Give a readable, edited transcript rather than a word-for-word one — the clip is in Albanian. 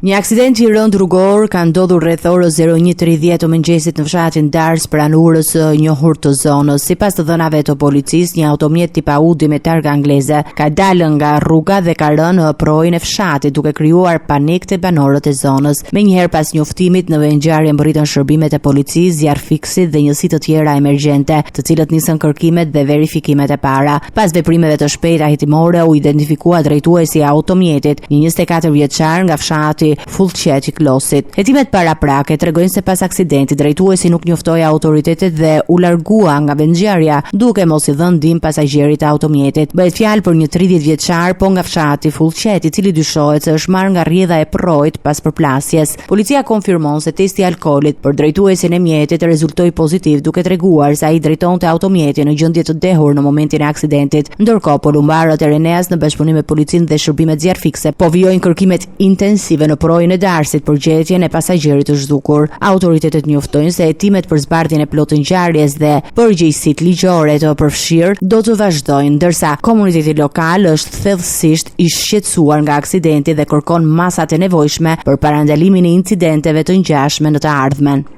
Një aksident i rënd rrugor ka ndodhur rreth orës 01:30 të mëngjesit në fshatin Dars pranë urës së njohur të zonës. Sipas të dhënave të policisë, një automjet tip Audi me targë angleze ka dalë nga rruga dhe ka rënë në projën e fshatit, duke krijuar panik te banorët e zonës. Menjëherë pas njoftimit në vendngjarje mbërritën shërbimet e policisë, zjarrfiksit dhe njësi të tjera emergjente, të cilët nisën kërkimet dhe verifikimet e para. Pas veprimeve të shpejta hetimore u identifikua drejtuesi i automjetit, një 24 vjeçar nga fshati Fullqet i Klosit. Hetimet paraprake tregojnë se pas aksidenti drejtuesi nuk njoftoi autoritetet dhe u largua nga vendngjarja, duke mos i dhënë ndihmë pasagjerit të automjetit. Bëhet fjalë për një 30 vjeçar po nga fshati Fullqet, i cili dyshohet se është marrë nga rrjedha e projit pas përplasjes. Policia konfirmon se testi i alkoolit për drejtuesin e mjetit rezultoi pozitiv, duke treguar se ai drejtonte automjetin në gjendje të dehur në momentin e aksidentit. Ndërkohë, polumbarët e Reneas në bashkëpunim me policinë dhe shërbimet zjarrfikse po vijojnë kërkimet intensive në projën e Darsit për gjetjen e pasagjerit të zhdukur. Autoritetet njoftojnë se hetimet për zbardhjen e plotë ngjarjes dhe përgjegjësitë ligjore të përfshirë do të vazhdojnë, ndërsa komuniteti lokal është thellësisht i shqetësuar nga aksidenti dhe kërkon masat e nevojshme për parandalimin e incidenteve të ngjashme në të ardhmen.